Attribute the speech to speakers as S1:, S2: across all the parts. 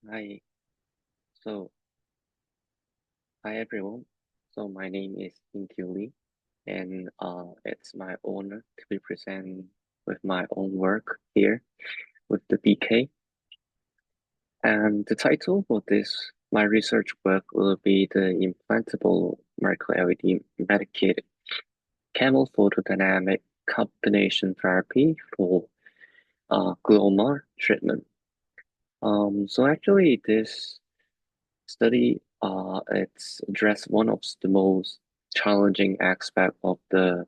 S1: Hi. So, hi everyone. So my name is Lee, and it's my honor to be present with my own work here with the BK. And the title for this my research work will be the implantable micro LED medicated camel photodynamic combination therapy for gloma treatment. So actually, this study it's addressed one of the most challenging aspect of the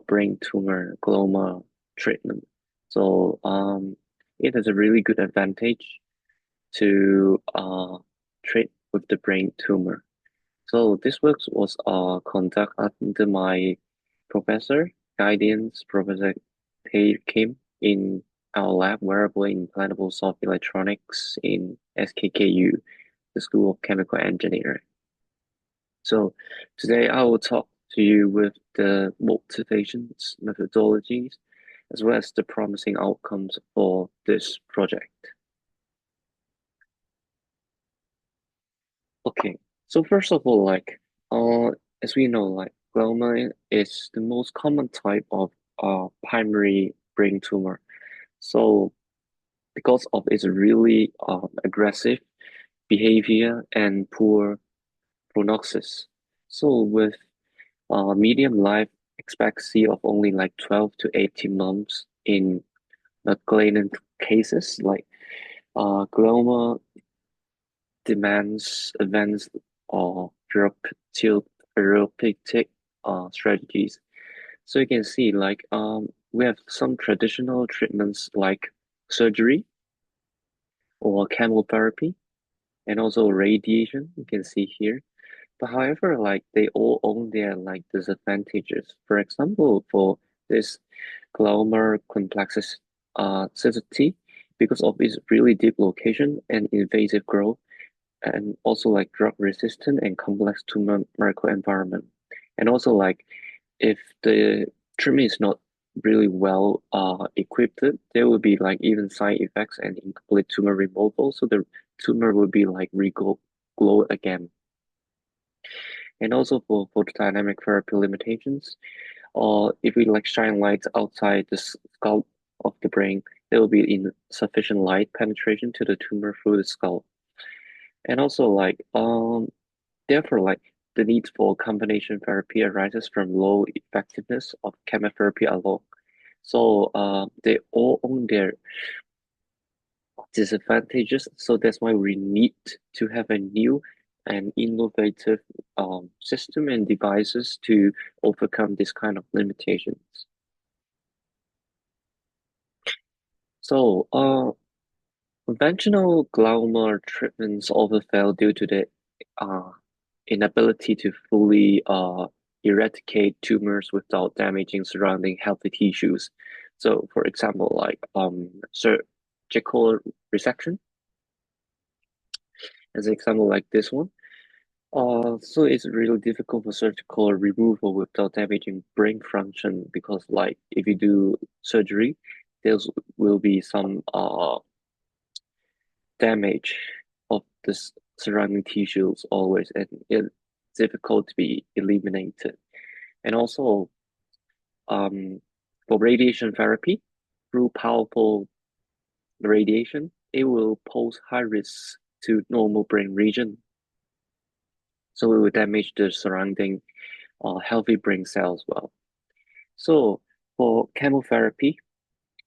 S1: brain tumor gloma treatment. So it has a really good advantage to treat with the brain tumor. So this work was conducted under my professor guidance, Professor Tae Kim, in our lab, wearable implantable soft electronics in SKKU, the School of Chemical Engineering. So today I will talk to you with the motivations, methodologies, as well as the promising outcomes for this project. Okay, so first of all, uh, as we know, glioma is the most common type of primary brain tumor. So because of its really aggressive behavior and poor prognosis. So with medium life expectancy of only like 12 to 18 months in malignant cases, glioma demands advanced or therapeutic strategies. So you can see we have some traditional treatments like surgery or chemotherapy and also radiation, you can see here. But however, they all own their disadvantages. For example, for this glioma complexity, because of its really deep location and invasive growth, and also like drug resistant and complex tumor microenvironment. And also if the treatment is not really well equipped, there will be like even side effects and incomplete tumor removal. So the tumor will be like glow again. And also for photodynamic therapy limitations, or if we like shine light outside the skull of the brain, there will be insufficient light penetration to the tumor through the skull. And also therefore the need for combination therapy arises from low effectiveness of chemotherapy alone. So they all own their disadvantages. So that's why we need to have a new and innovative system and devices to overcome this kind of limitations. So conventional glioma treatments often fail due to the uh, inability to fully eradicate tumors without damaging surrounding healthy tissues. So, for example, surgical resection, as an example like this one. So it's really difficult for surgical removal without damaging brain function because, like, if you do surgery, there will be some damage of the surrounding tissues always, and it's difficult to be eliminated. And also, um, for radiation therapy, through powerful radiation, it will pose high risk to normal brain region. So it will damage the surrounding healthy brain cells as well. So for chemotherapy,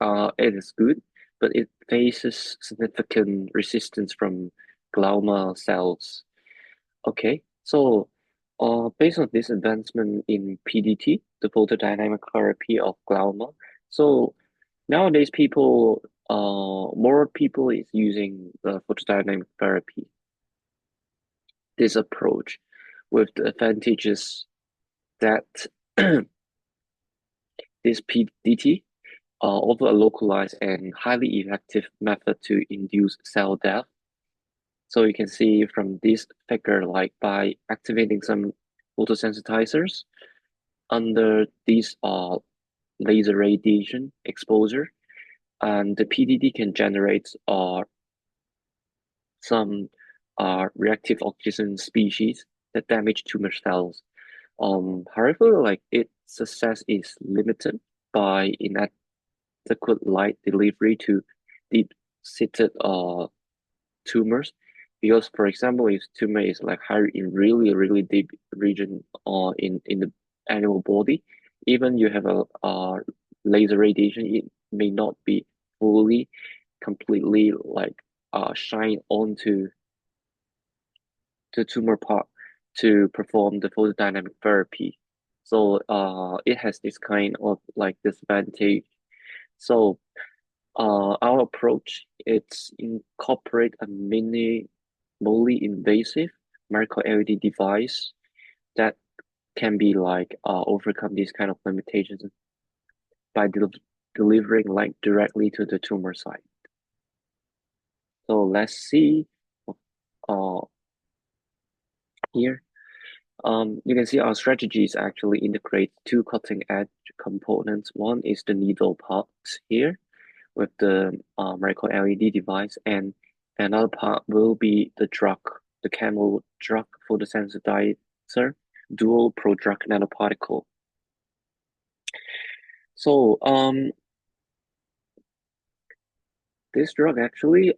S1: it is good, but it faces significant resistance from glioma cells. Okay, so based on this advancement in PDT, the photodynamic therapy of glioma, so nowadays more people is using the photodynamic therapy, this approach, with the advantages that this PDT offer a localized and highly effective method to induce cell death. So you can see from this figure, like by activating some photosensitizers under these laser radiation exposure, and the PDD can generate some reactive oxygen species that damage tumor cells. However, like its success is limited by inadequate light delivery to deep-seated tumors. Because, for example, if tumor is like high in really deep region or in the animal body, even you have a laser radiation, it may not be fully completely like shine onto the tumor part to perform the photodynamic therapy. So it has this kind of like disadvantage. So our approach it's incorporate a minimally invasive micro LED device that can be like overcome these kind of limitations by delivering light directly to the tumor site. So let's see uh here. You can see our strategies actually integrate two cutting edge components. One is the needle part here with the micro LED device, and another part will be the drug, the chemo drug photosensitizer dual pro-drug nanoparticle. So this drug actually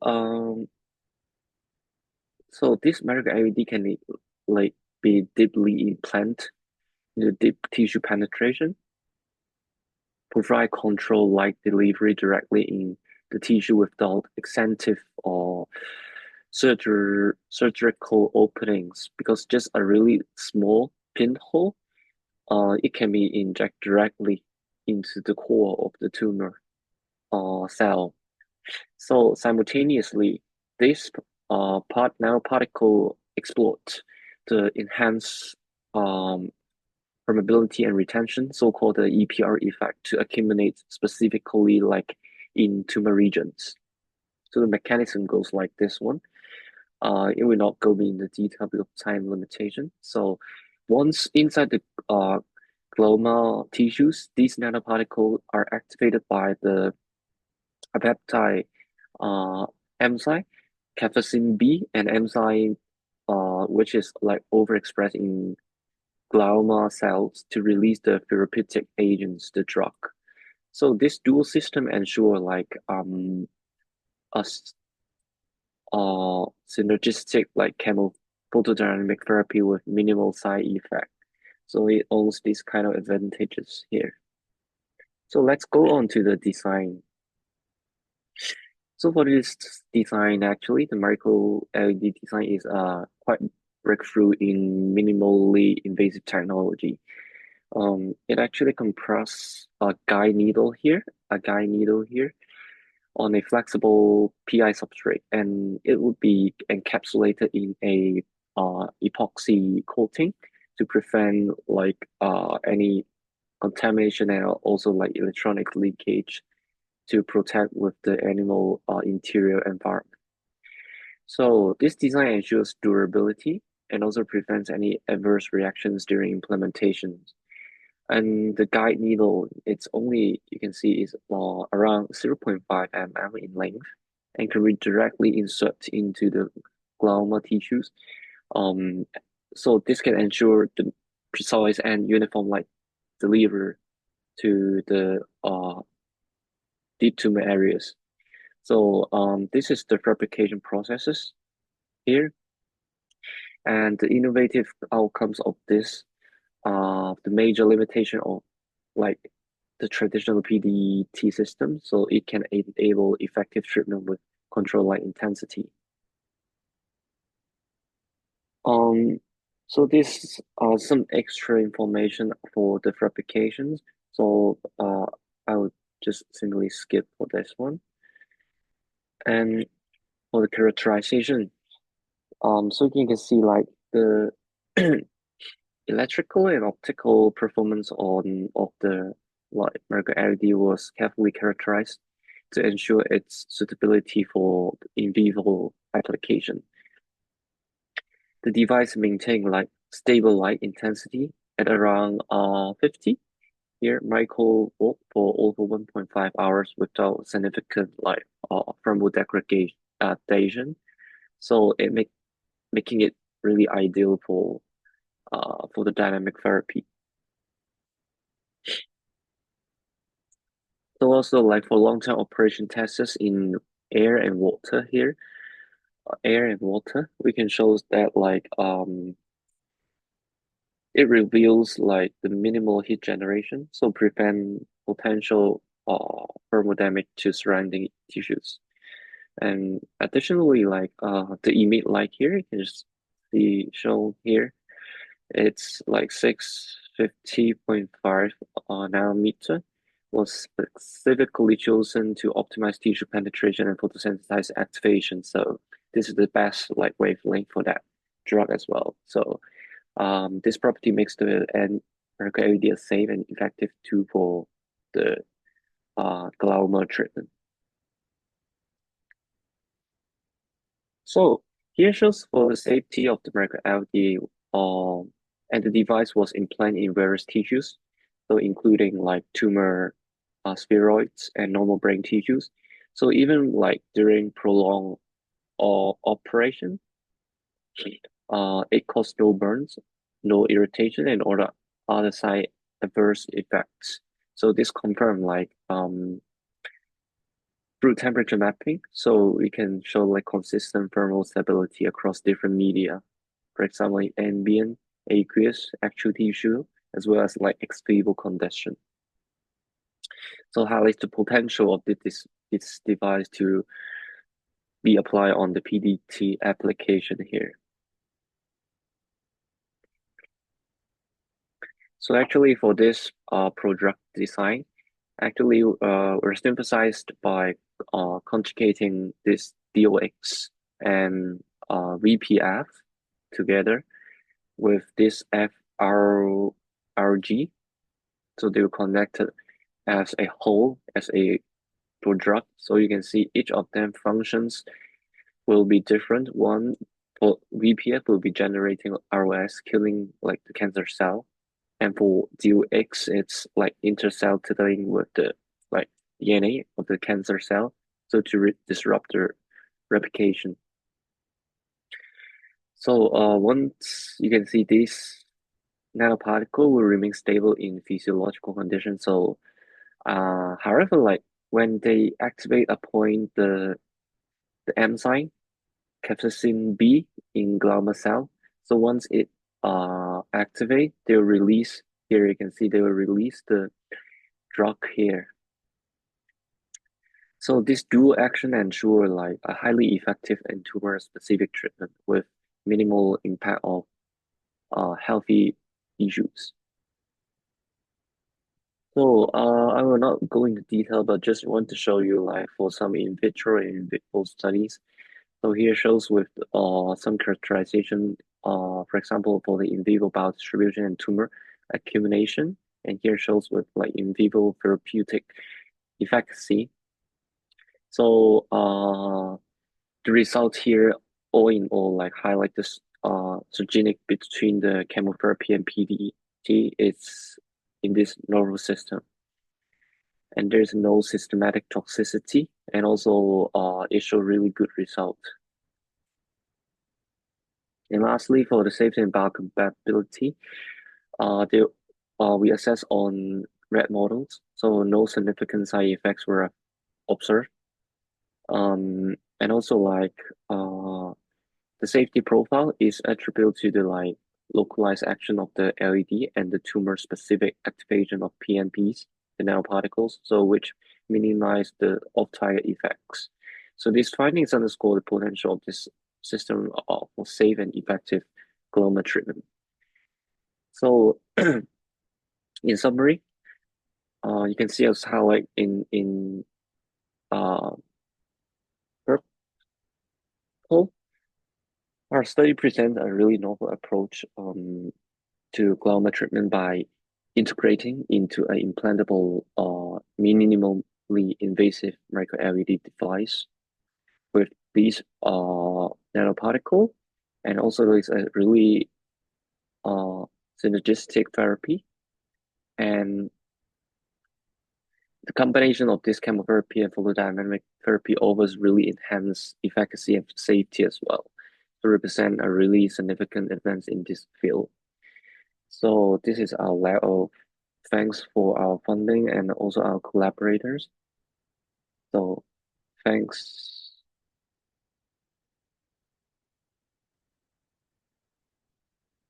S1: so this micro LED can like be deeply implanted into deep tissue penetration, provide control light delivery directly in the tissue without extensive or surgical openings, because just a really small pinhole, it can be injected directly into the core of the tumor cell. So simultaneously, this part nanoparticle exploit the enhanced permeability and retention, so-called the EPR effect, to accumulate specifically like in tumor regions. So the mechanism goes like this one. It will not go into detail because of time limitation. So once inside the glioma tissues, these nanoparticles are activated by the peptide enzyme, cathepsin B, and enzyme which is like overexpressed in glioma cells to release the therapeutic agents, the drug. So this dual system ensure like a synergistic like chemo photodynamic therapy with minimal side effect. So it owns these kind of advantages here. So let's go on to the design. So for this design, actually, the micro LED design is quite breakthrough in minimally invasive technology. It actually compresses a guide needle here on a flexible PI substrate, and it would be encapsulated in a epoxy coating to prevent like any contamination and also like electronic leakage to protect with the animal interior environment. So this design ensures durability and also prevents any adverse reactions during implementation. And the guide needle, it's only, you can see, is around 0.5 mm in length and can be directly insert into the glioma tissues. Um, so this can ensure the precise and uniform light delivery to the deep tumor areas. So this is the fabrication processes here, and the innovative outcomes of this, the major limitation of like the traditional PDT system, so it can enable effective treatment with controlled light intensity. Um, so this are some extra information for the fabrications. So I would just simply skip for this one. And for the characterization, so you can see like the electrical and optical performance of the light micro LED was carefully characterized to ensure its suitability for in vivo application. The device maintained like stable light intensity at around 50 here microvolt for over 1.5 hours without significant like thermal degradation. So making it really ideal for the dynamic therapy. So also like for long-term operation tests in air and water here, air and water, we can show that like it reveals like the minimal heat generation, so prevent potential thermal damage to surrounding tissues. And additionally, like the emit light here, you can just see shown here. It's like 650.5 nanometer was specifically chosen to optimize tissue penetration and photosynthesis activation. So this is the best like wavelength for that drug as well. So this property makes the mercury LED a safe and effective tool for the glaucoma treatment. So here shows for the safety of the mercury LED, and the device was implanted in various tissues, so including like tumor, spheroids, and normal brain tissues. So even like during prolonged operation, it caused no burns, no irritation, and all the other side adverse effects. So this confirmed like through temperature mapping, so we can show like consistent thermal stability across different media. For example, like ambient, aqueous, actual tissue, as well as like ex vivo condition. So highlights the potential of this device to be applied on the PDT application here. So actually for this product design, actually we're emphasized by conjugating this DOX and VPF together with this FRG. So they were connected as a whole, as a product. So you can see each of them functions will be different. One for VPF will be generating ROS, killing like the cancer cell. And for DOX, it's like intercellular with the like DNA of the cancer cell, so to disrupt the replication. So once you can see this nanoparticle will remain stable in physiological conditions. So however, like when they activate upon the enzyme capsaicin B in glioma cell, so once it activate, they'll release here. You can see they will release the drug here. So this dual action ensure like a highly effective and tumor-specific treatment with minimal impact of healthy issues. So I will not go into detail, but just want to show you like for some in vitro and in vivo studies. So here shows with some characterization, for example, for the in vivo biodistribution and tumor accumulation, and here shows with like in vivo therapeutic efficacy. So the results here, all in all, like highlight this synergic between the chemotherapy and PDT is in this nervous system. And there's no systematic toxicity, and also it showed really good result. And lastly, for the safety and biocompatibility, they, we assess on rat models, so no significant side effects were observed. And also like the safety profile is attributed to the like localized action of the LED and the tumor-specific activation of PNPs, the nanoparticles, so which minimize the off-target effects. So these findings underscore the potential of this system for safe and effective glioma treatment. So in summary, you can see us highlight in purple. Our study presents a really novel approach to glioma treatment by integrating into an implantable, minimally invasive micro LED device with these nanoparticle, and also it's a really synergistic therapy. And the combination of this chemotherapy and photodynamic therapy offers really enhanced efficacy and safety as well. to represent a really significant advance in this field. So this is our letter of thanks for our funding and also our collaborators. So thanks